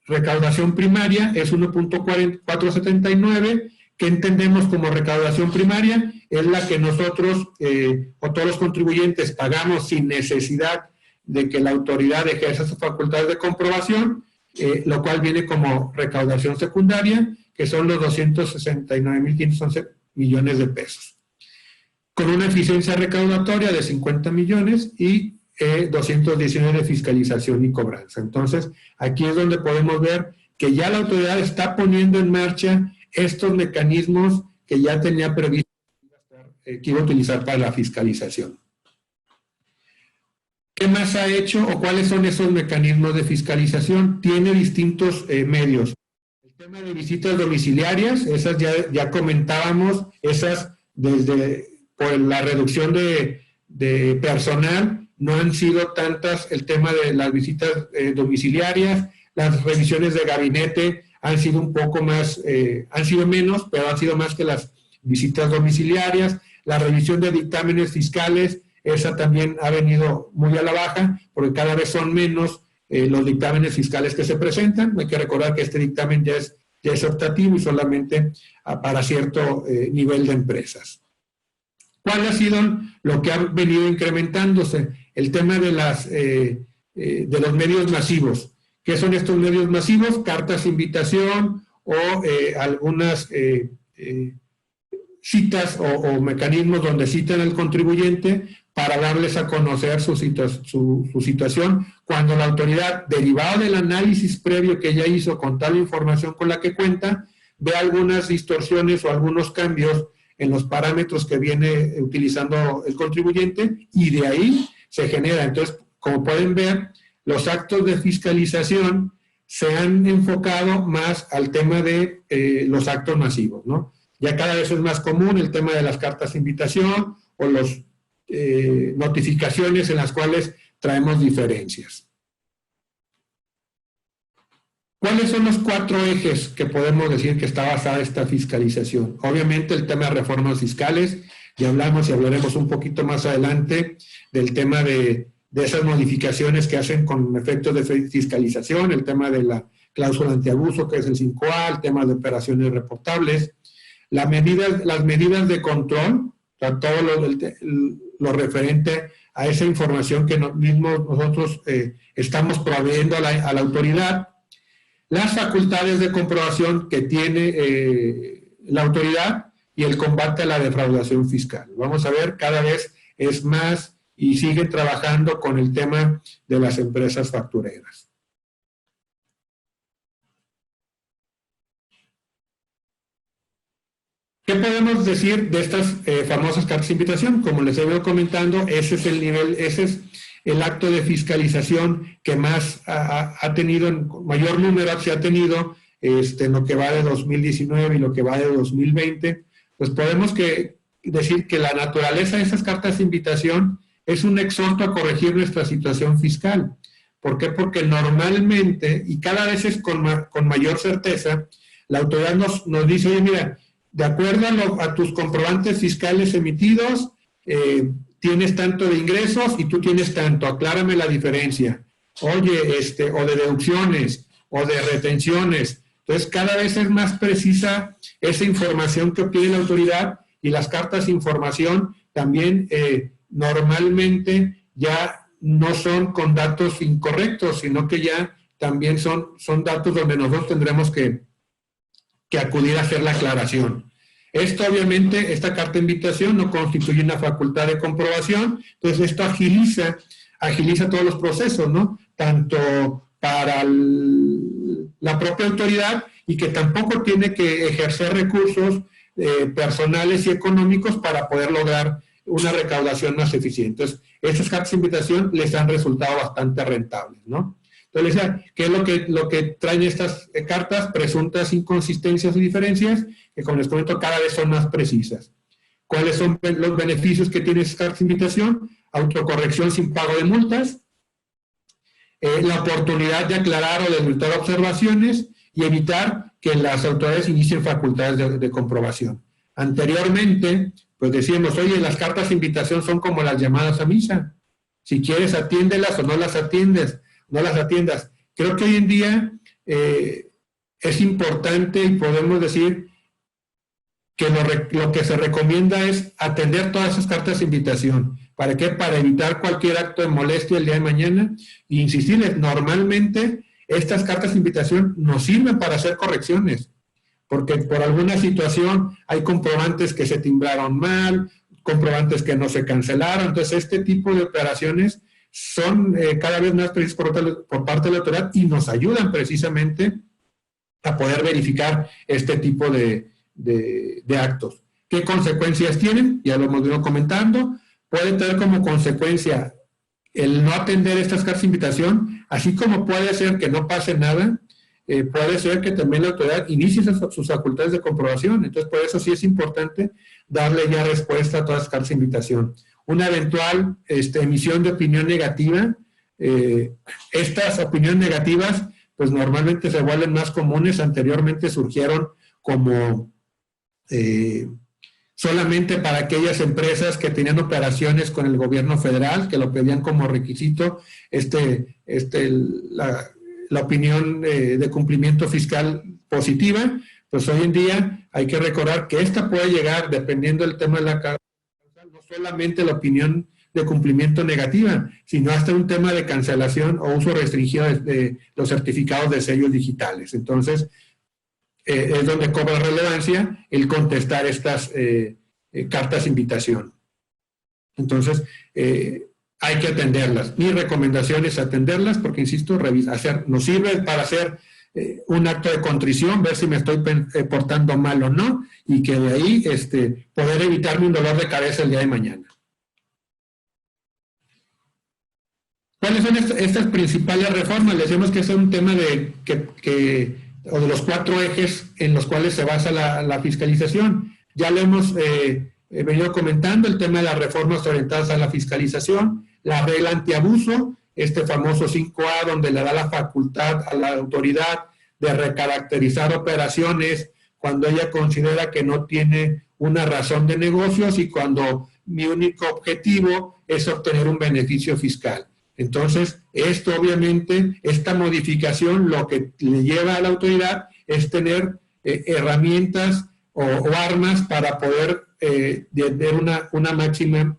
recaudación primaria es 1.479, que entendemos como recaudación primaria, es la que nosotros o todos los contribuyentes pagamos sin necesidad de que la autoridad ejerza sus facultades de comprobación, lo cual viene como recaudación secundaria, que son los 269.511 millones de pesos. Con una eficiencia recaudatoria de 50 millones y 219 de fiscalización y cobranza. Entonces, aquí es donde podemos ver que ya la autoridad está poniendo en marcha estos mecanismos que ya tenía previsto que iba a utilizar para la fiscalización. ¿Qué más ha hecho o cuáles son esos mecanismos de fiscalización? Tiene distintos medios. El tema de visitas domiciliarias, esas ya comentábamos, esas por la reducción de personal, no han sido tantas el tema de las visitas domiciliarias, las revisiones de gabinete han sido un poco más, han sido menos, pero han sido más que las visitas domiciliarias, la revisión de dictámenes fiscales, esa también ha venido muy a la baja, porque cada vez son menos los dictámenes fiscales que se presentan. Hay que recordar que este dictamen ya es optativo y solamente para cierto nivel de empresas. ¿Cuál ha sido lo que ha venido incrementándose? El tema de los medios masivos. ¿Qué son estos medios masivos? Cartas de invitación o algunas citas o mecanismos donde citan al contribuyente para darles a conocer su situación, cuando la autoridad, derivado del análisis previo que ella hizo con tal información con la que cuenta, ve algunas distorsiones o algunos cambios en los parámetros que viene utilizando el contribuyente y de ahí se genera. Entonces, como pueden ver, los actos de fiscalización se han enfocado más al tema de los actos masivos, ¿no? Ya cada vez es más común el tema de las cartas de invitación o las notificaciones en las cuales traemos diferencias. ¿Cuáles son los 4 ejes que podemos decir que está basada esta fiscalización? Obviamente el tema de reformas fiscales, ya hablamos y hablaremos un poquito más adelante del tema de esas modificaciones que hacen con efectos de fiscalización, el tema de la cláusula antiabuso, que es el 5A, el tema de operaciones reportables, las medidas de control, o sea, todo lo referente a esa información que nosotros estamos proveyendo a la autoridad, las facultades de comprobación que tiene la autoridad y el combate a la defraudación fiscal. Vamos a ver, cada vez es más y siguen trabajando con el tema de las empresas factureras. ¿Qué podemos decir de estas famosas cartas de invitación? Como les he ido comentando, ese es el nivel, ese es el acto de fiscalización que más ha tenido, en mayor número se ha tenido en lo que va de 2019 y lo que va de 2020. Pues podemos decir que la naturaleza de esas cartas de invitación es un exhorto a corregir nuestra situación fiscal. ¿Por qué? Porque normalmente, y cada vez es con mayor certeza, la autoridad nos dice, oye, mira, de acuerdo a tus comprobantes fiscales emitidos, tienes tanto de ingresos y tú tienes tanto, aclárame la diferencia. Oye, o de deducciones, o de retenciones. Entonces, cada vez es más precisa esa información que obtiene la autoridad y las cartas de información también normalmente ya no son con datos incorrectos, sino que ya también son datos donde nosotros tendremos que que acudir a hacer la aclaración. Esto obviamente, esta carta de invitación no constituye una facultad de comprobación, entonces esto agiliza todos los procesos, ¿no? Tanto para la propia autoridad y que tampoco tiene que ejercer recursos personales y económicos para poder lograr una recaudación más eficiente. Entonces, estas cartas de invitación les han resultado bastante rentables, ¿no? Entonces, ¿qué es lo que traen estas cartas? Presuntas inconsistencias y diferencias, que como les comento, cada vez son más precisas. ¿Cuáles son los beneficios que tiene estas cartas de invitación? Autocorrección sin pago de multas, la oportunidad de aclarar o de evitar observaciones y evitar que las autoridades inicien facultades de comprobación. Anteriormente, pues decíamos, oye, las cartas de invitación son como las llamadas a misa. Si quieres, atiéndelas o no las atiendas. Creo que hoy en día es importante y podemos decir que lo que se recomienda es atender todas esas cartas de invitación. ¿Para qué? Para evitar cualquier acto de molestia el día de mañana. E insistirles, normalmente estas cartas de invitación nos sirven para hacer correcciones, porque por alguna situación hay comprobantes que se timbraron mal, comprobantes que no se cancelaron. Entonces, este tipo de operaciones son cada vez más precisas por parte de la autoridad y nos ayudan precisamente a poder verificar este tipo de actos. ¿Qué consecuencias tienen? Ya lo hemos venido comentando. Puede tener como consecuencia el no atender estas cartas de invitación, así como puede ser que no pase nada, puede ser que también la autoridad inicie sus facultades de comprobación. Entonces, por eso sí es importante darle ya respuesta a todas las cartas de invitación. Una eventual emisión de opinión negativa, estas opiniones negativas, pues normalmente se vuelven más comunes. Anteriormente surgieron como solamente para aquellas empresas que tenían operaciones con el gobierno federal, que lo pedían como requisito, la opinión de cumplimiento fiscal positiva. Pues hoy en día hay que recordar que esta puede llegar, dependiendo del tema de la carta, no solamente la opinión de cumplimiento negativa, sino hasta un tema de cancelación o uso restringido de los certificados de sellos digitales. Entonces, es donde cobra relevancia el contestar estas cartas de invitación. Entonces, hay que atenderlas. Mi recomendación es atenderlas porque, insisto, nos sirve para hacer un acto de contrición, ver si me estoy portando mal o no, y que de ahí poder evitarme un dolor de cabeza el día de mañana. ¿Cuáles son estas principales reformas? Les decimos que es un tema de los 4 ejes en los cuales se basa la fiscalización. Ya lo hemos venido comentando, el tema de las reformas orientadas a la fiscalización, la regla antiabuso, este famoso 5A, donde le da la facultad a la autoridad de recaracterizar operaciones cuando ella considera que no tiene una razón de negocios y cuando mi único objetivo es obtener un beneficio fiscal. Entonces, esto obviamente, esta modificación lo que le lleva a la autoridad es tener herramientas o armas para poder tener una máxima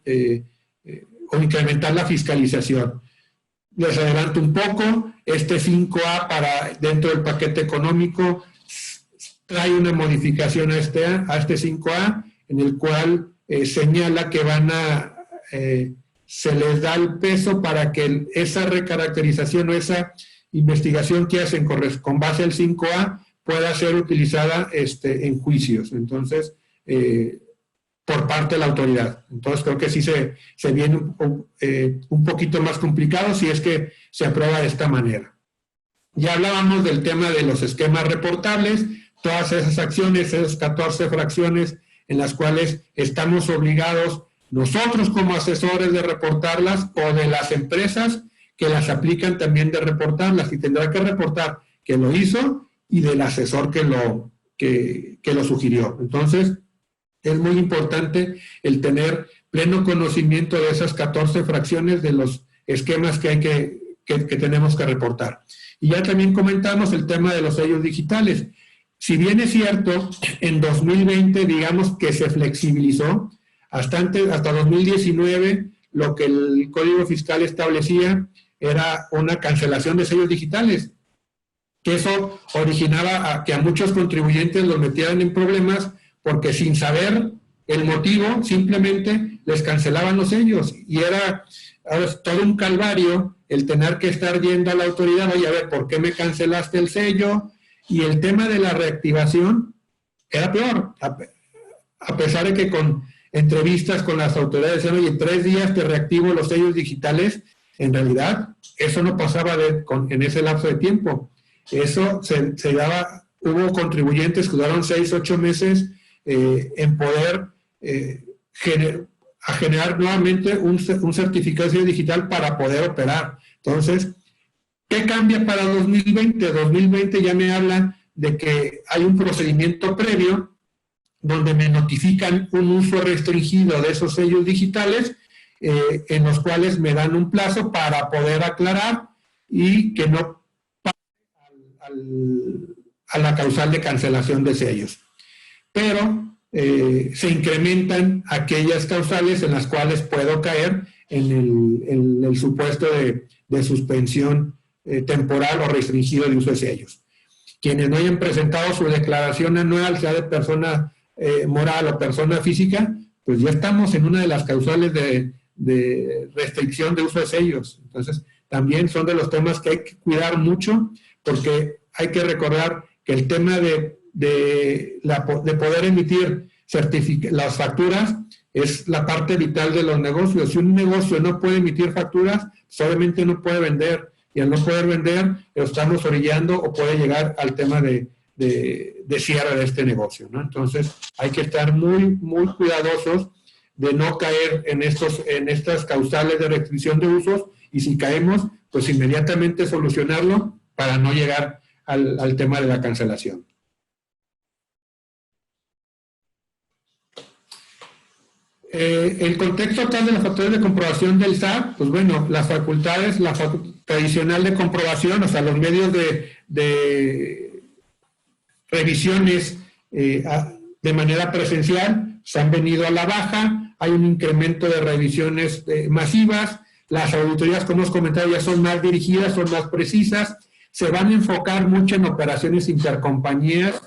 o incrementar la fiscalización. Les adelanto un poco, este 5A dentro del paquete económico trae una modificación a este 5A, en el cual señala que se les da el peso para que esa recaracterización o esa investigación que hacen con base al 5A pueda ser utilizada en juicios. Entonces, por parte de la autoridad. Entonces, creo que sí se viene un poquito más complicado si es que se aprueba de esta manera. Ya hablábamos del tema de los esquemas reportables, todas esas acciones, esas 14 fracciones en las cuales estamos obligados nosotros como asesores de reportarlas o de las empresas que las aplican también de reportarlas, y tendrá que reportar que lo hizo y del asesor que lo sugirió. Entonces, es muy importante el tener pleno conocimiento de esas 14 fracciones de los esquemas que tenemos que reportar. Y ya también comentamos el tema de los sellos digitales. Si bien es cierto, en 2020 digamos que se flexibilizó, hasta 2019 lo que el Código Fiscal establecía era una cancelación de sellos digitales. que eso originaba a que a muchos contribuyentes los metieran en problemas porque sin saber el motivo simplemente les cancelaban los sellos y era todo un calvario el tener que estar yendo a la autoridad, oye, a ver, ¿por qué me cancelaste el sello? Y el tema de la reactivación era peor, a pesar de que con entrevistas con las autoridades decían, oye, en 3 días te reactivo los sellos digitales, en realidad eso no pasaba en ese lapso de tiempo. Eso se daba, hubo contribuyentes que duraron 6, 8 meses en poder generar nuevamente un certificado de sello digital para poder operar. Entonces, ¿qué cambia para 2020? 2020 ya me habla de que hay un procedimiento previo donde me notifican un uso restringido de esos sellos digitales, en los cuales me dan un plazo para poder aclarar y que no a la causal de cancelación de sellos. Pero se incrementan aquellas causales en las cuales puedo caer en el supuesto de suspensión temporal o restringido de uso de sellos. Quienes no hayan presentado su declaración anual, sea de persona moral o persona física, pues ya estamos en una de las causales de restricción de uso de sellos. Entonces, también son de los temas que hay que cuidar mucho, porque hay que recordar que el tema de poder emitir las facturas es la parte vital de los negocios. Si un negocio no puede emitir facturas, solamente no puede vender. Y al no poder vender, lo estamos orillando o puede llegar al tema de cierre de este negocio, ¿no? Entonces, hay que estar muy, muy cuidadosos de no caer en estas causales de restricción de usos, y si caemos, pues inmediatamente solucionarlo para no llegar al tema de la cancelación. El contexto actual de las facturas de comprobación del SAT, pues bueno, las facultades, tradicional de comprobación, o sea, los medios de revisiones de manera presencial se han venido a la baja, hay un incremento de revisiones masivas, las auditorías, como hemos comentado, ya son más dirigidas, son más precisas, se van a enfocar mucho en operaciones intercompañías.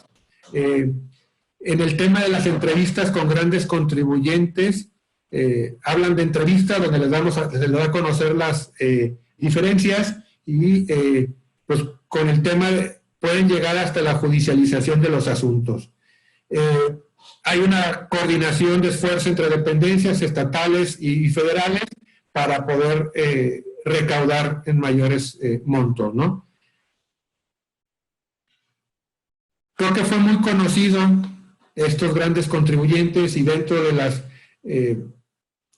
En el tema de las entrevistas con grandes contribuyentes, hablan de entrevistas donde les da a conocer las diferencias y pues con el tema pueden llegar hasta la judicialización de los asuntos. Hay una coordinación de esfuerzo entre dependencias estatales y federales para poder recaudar en mayores montos, ¿no? Creo que fue muy conocido estos grandes contribuyentes, y dentro de las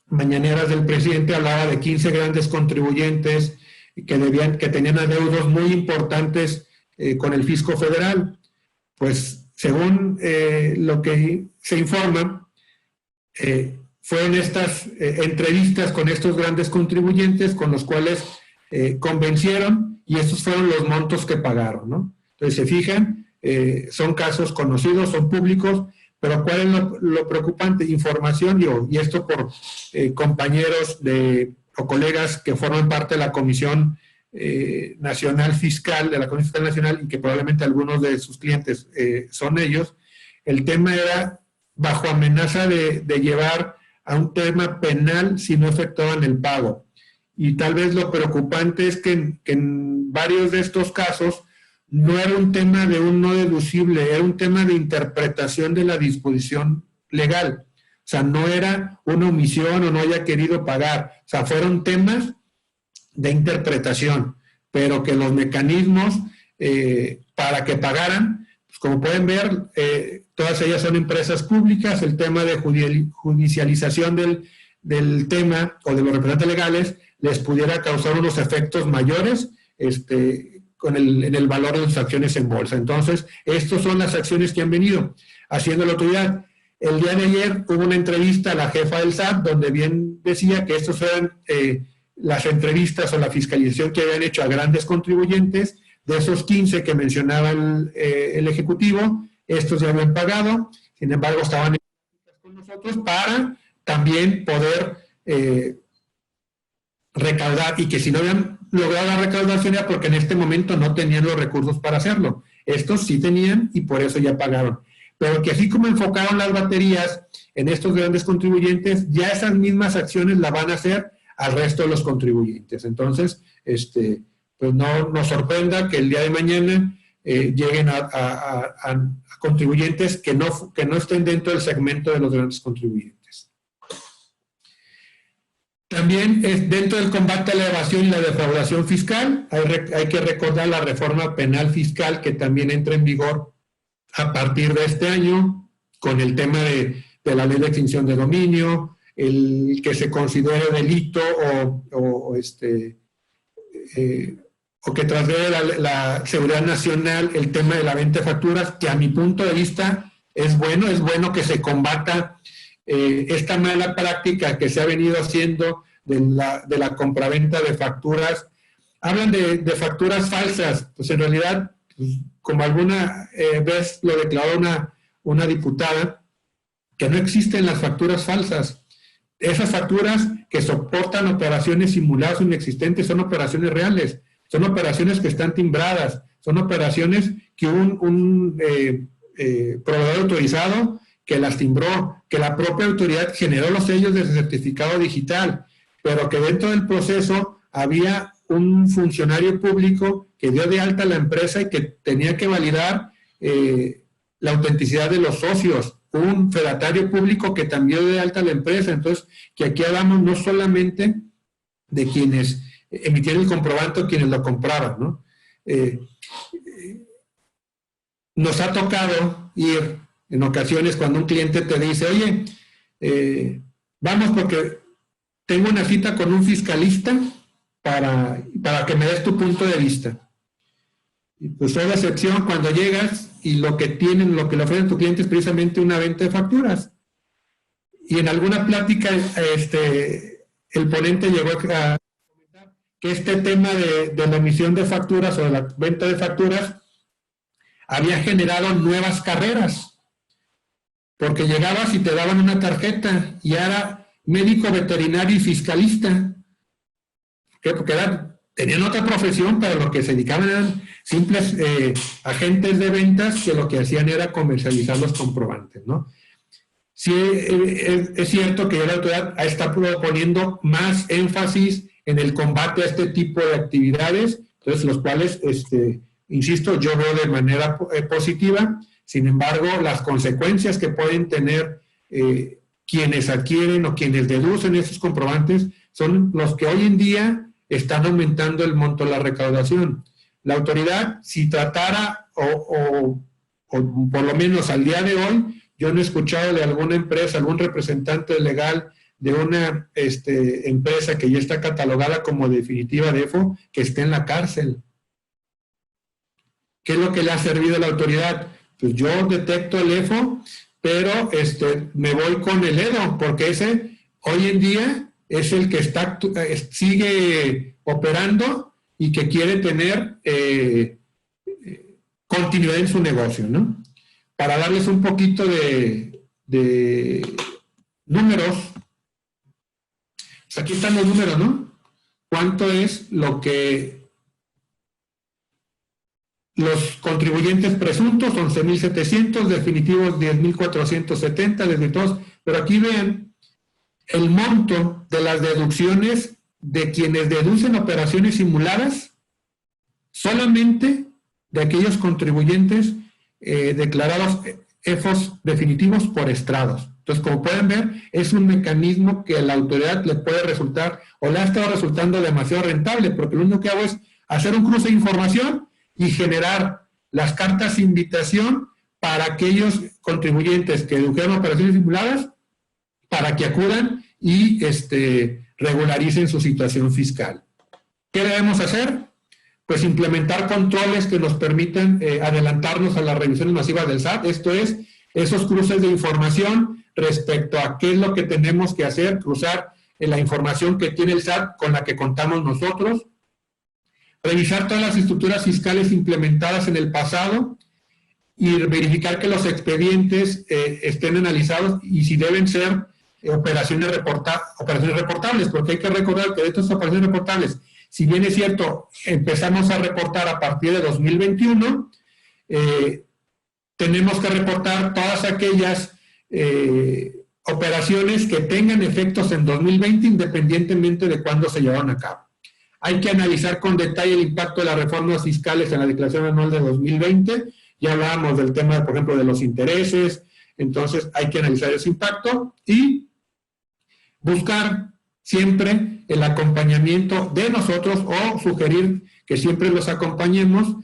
mañaneras del presidente hablaba de 15 grandes contribuyentes que tenían adeudos muy importantes con el fisco federal. Pues según lo que se informa, fueron estas entrevistas con estos grandes contribuyentes con los cuales convencieron, y estos fueron los montos que pagaron, ¿no? Entonces, se fijan, son casos conocidos, son públicos, pero ¿cuál es lo preocupante? Información, y esto por compañeros o colegas que forman parte de la Comisión Nacional Fiscal, de la Comisión Fiscal Nacional, y que probablemente algunos de sus clientes son ellos. El tema era bajo amenaza de llevar a un tema penal si no efectuaban el pago. Y tal vez lo preocupante es que en varios de estos casos no era un tema de un no deducible, era un tema de interpretación de la disposición legal. O sea, no era una omisión o no haya querido pagar. O sea, fueron temas de interpretación, pero que los mecanismos para que pagaran, pues como pueden ver, todas ellas son empresas públicas. El tema de judicialización del tema o de los representantes legales les pudiera causar unos efectos mayores en el valor de sus acciones en bolsa. Entonces, estas son las acciones que han venido haciendo la autoridad. El día de ayer hubo una entrevista a la jefa del SAT, donde bien decía que estos eran las entrevistas o la fiscalización que habían hecho a grandes contribuyentes. De esos 15 que mencionaba el Ejecutivo, estos ya habían pagado, sin embargo estaban con nosotros para también poder recaudar, y que si no habían logrado la recaudación era porque en este momento no tenían los recursos para hacerlo. Estos sí tenían y por eso ya pagaron. Pero que así como enfocaron las baterías en estos grandes contribuyentes, ya esas mismas acciones la van a hacer al resto de los contribuyentes. Entonces, pues no nos sorprenda que el día de mañana lleguen a contribuyentes que no estén dentro del segmento de los grandes contribuyentes. También dentro del combate a la evasión y la defraudación fiscal, hay que recordar la reforma penal fiscal que también entra en vigor a partir de este año, con el tema de la ley de extinción de dominio, el que se considere delito o que transgrede la seguridad nacional el tema de la venta de facturas, que a mi punto de vista es bueno que se combata esta mala práctica que se ha venido haciendo de la compraventa de facturas. Hablan de facturas falsas, pues en realidad, pues, como alguna vez lo declaró una diputada, que no existen las facturas falsas. Esas facturas que soportan operaciones simuladas o inexistentes son operaciones reales, son operaciones que están timbradas, son operaciones que un proveedor autorizado que las timbró, que la propia autoridad generó los sellos de certificado digital, pero que dentro del proceso había un funcionario público que dio de alta la empresa y que tenía que validar la autenticidad de los socios, un fedatario público que también dio de alta la empresa. Entonces, que aquí hablamos no solamente de quienes emitieron el comprobante o quienes lo compraban, ¿no? Nos ha tocado ir en ocasiones cuando un cliente te dice, oye, vamos porque tengo una cita con un fiscalista para que me des tu punto de vista. Y pues es la excepción cuando llegas y lo que le ofrecen a tu cliente es precisamente una venta de facturas. Y en alguna plática el ponente llegó a comentar que este tema de la emisión de facturas o de la venta de facturas había generado nuevas carreras. Porque llegabas y te daban una tarjeta y era médico veterinario y fiscalista. Porque tenían otra profesión, pero lo que se dedicaban eran simples agentes de ventas que lo que hacían era comercializar los comprobantes, ¿no? Sí, es cierto que la autoridad está poniendo más énfasis en el combate a este tipo de actividades, entonces los cuales, insisto, yo veo de manera positiva. Sin embargo, las consecuencias que pueden tener quienes adquieren o quienes deducen esos comprobantes son los que hoy en día están aumentando el monto de la recaudación. La autoridad, si tratara, o por lo menos al día de hoy, yo no he escuchado de alguna empresa, algún representante legal de una empresa que ya está catalogada como definitiva DEFO, que esté en la cárcel. ¿Qué es lo que le ha servido a la autoridad? Pues yo detecto el EFO, pero me voy con el EDO, porque ese hoy en día es el que sigue operando y que quiere tener continuidad en su negocio, ¿no? Para darles un poquito de números, pues aquí están los números, ¿no? ¿Cuánto es lo que los contribuyentes presuntos? 11.700, definitivos 10.470, desvirtuados. Pero aquí vean el monto de las deducciones de quienes deducen operaciones simuladas, solamente de aquellos contribuyentes declarados EFOS definitivos por estrados. Entonces, como pueden ver, es un mecanismo que a la autoridad le puede resultar, o le ha estado resultando demasiado rentable, porque lo único que hago es hacer un cruce de información y generar las cartas de invitación para aquellos contribuyentes que dedujeron operaciones simuladas para que acudan y regularicen su situación fiscal. ¿Qué debemos hacer? Pues implementar controles que nos permitan adelantarnos a las revisiones masivas del SAT, esto es, esos cruces de información respecto a qué es lo que tenemos que hacer, cruzar la información que tiene el SAT con la que contamos nosotros, revisar todas las estructuras fiscales implementadas en el pasado y verificar que los expedientes estén analizados y si deben ser operaciones reportables, porque hay que recordar que de estas operaciones reportables, si bien es cierto, empezamos a reportar a partir de 2021, tenemos que reportar todas aquellas operaciones que tengan efectos en 2020 independientemente de cuándo se llevaron a cabo. Hay que analizar con detalle el impacto de las reformas fiscales en la declaración anual de 2020. Ya hablábamos del tema, por ejemplo, de los intereses. Entonces, hay que analizar ese impacto y buscar siempre el acompañamiento de nosotros o sugerir que siempre los acompañemos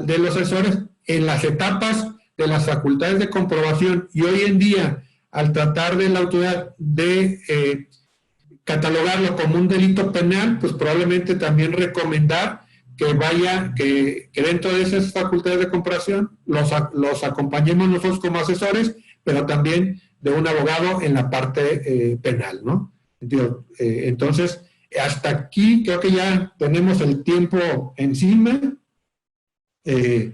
de los asesores en las etapas de las facultades de comprobación. Y hoy en día, al tratar de la autoridad de catalogarlo como un delito penal, pues probablemente también recomendar que dentro de esas facultades de comprobación los acompañemos nosotros como asesores, pero también de un abogado en la parte penal, ¿no? Entonces, hasta aquí creo que ya tenemos el tiempo encima. Les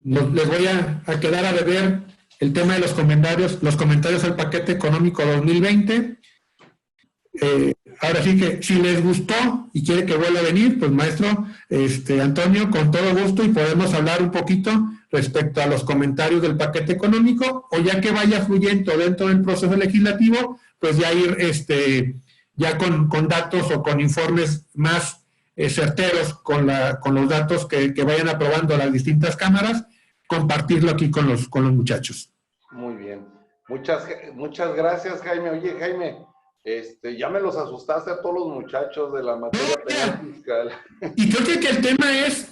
voy a quedar a deber el tema de los comentarios al paquete económico 2020. Ahora sí que si les gustó y quiere que vuelva a venir, pues maestro Antonio, con todo gusto, y podemos hablar un poquito respecto a los comentarios del paquete económico, o ya que vaya fluyendo dentro del proceso legislativo, pues ya ir ya con datos o con informes más certeros con los datos que vayan aprobando las distintas cámaras, compartirlo aquí con los muchachos. Muy bien. Muchas gracias, Jaime. Oye, Jaime, ya me los asustaste a todos los muchachos de la materia penal fiscal. Y creo que el tema es,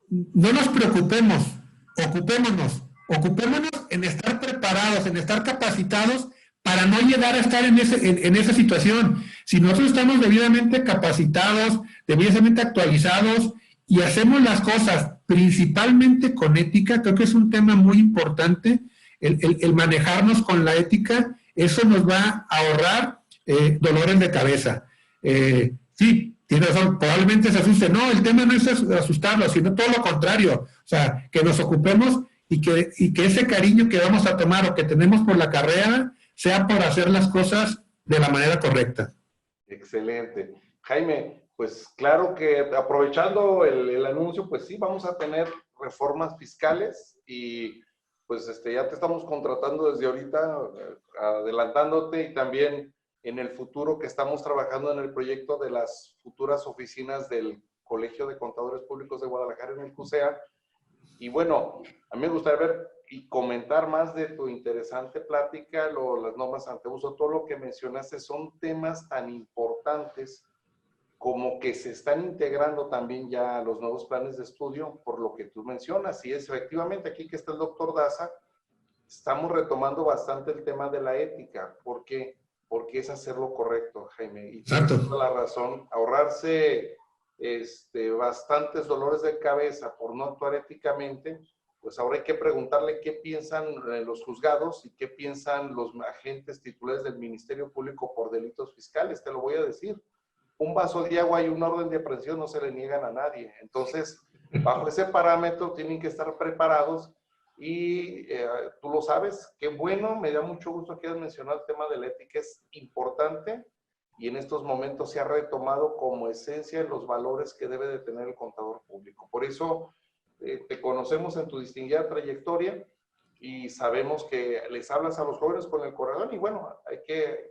no nos preocupemos, ocupémonos en estar preparados, en estar capacitados para no llegar a estar en esa situación. Si nosotros estamos debidamente capacitados, debidamente actualizados y hacemos las cosas principalmente con ética, creo que es un tema muy importante, el manejarnos con la ética. Eso nos va a ahorrar dolores de cabeza. Sí, tiene razón, probablemente se asuste. No, el tema no es asustarlo, sino todo lo contrario. O sea, que nos ocupemos y que ese cariño que vamos a tomar o que tenemos por la carrera sea por hacer las cosas de la manera correcta. Excelente. Jaime, pues claro que aprovechando el anuncio, pues sí, vamos a tener reformas fiscales y pues ya te estamos contratando desde ahorita, adelantándote, y también en el futuro que estamos trabajando en el proyecto de las futuras oficinas del Colegio de Contadores Públicos de Guadalajara en el CUSEA. Y bueno, a mí me gustaría ver y comentar más de tu interesante plática, las normas anteuso, todo lo que mencionaste son temas tan importantes como que se están integrando también ya los nuevos planes de estudio, por lo que tú mencionas. Y es efectivamente, aquí que está el doctor Daza, estamos retomando bastante el tema de la ética, porque es hacer lo correcto, Jaime. Y tienes toda la razón, ahorrarse bastantes dolores de cabeza por no actuar éticamente, pues ahora hay que preguntarle qué piensan los juzgados y qué piensan los agentes titulares del Ministerio Público por delitos fiscales. Te lo voy a decir. Un vaso de agua y una orden de aprehensión no se le niegan a nadie. Entonces, bajo ese parámetro tienen que estar preparados y tú lo sabes. Qué bueno, me da mucho gusto que hayas mencionado el tema de la ética, es importante y en estos momentos se ha retomado como esencia en los valores que debe de tener el contador público. Por eso te conocemos en tu distinguida trayectoria y sabemos que les hablas a los jóvenes con el corazón y bueno,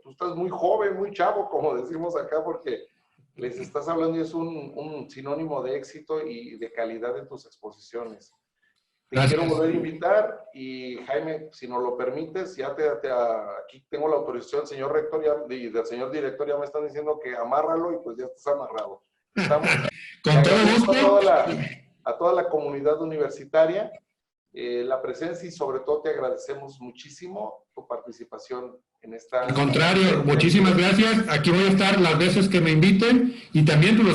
tú estás muy joven, muy chavo, como decimos acá, porque les estás hablando y es un sinónimo de éxito y de calidad en tus exposiciones. Te quiero volver a invitar y Jaime, si nos lo permites, aquí tengo la autorización del señor rector y del señor director, ya me están diciendo que amárralo y pues ya estás amarrado. Con todo gusto. A toda la comunidad universitaria, la presencia y sobre todo te agradecemos muchísimo tu participación en esta... Al contrario, muchísimas gracias. Aquí voy a estar las veces que me inviten y también ¿no?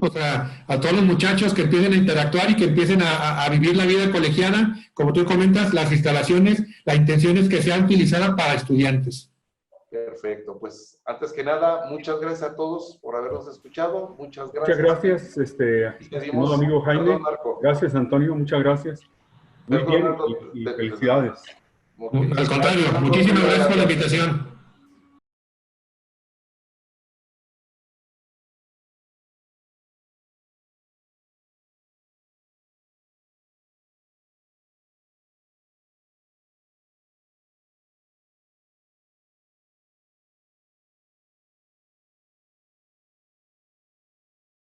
O sea, a todos los muchachos que empiecen a interactuar y que empiecen a vivir la vida colegiada, como tú comentas, las instalaciones, la intención es que sean utilizadas para estudiantes. Perfecto, pues antes que nada, muchas gracias a todos por habernos escuchado, muchas gracias. Muchas gracias, estimado amigo Jaime. Perdón, Marco. Gracias, Antonio, muchas gracias. Muy bien, y felicidades. Al contrario, muchísimas gracias por la invitación.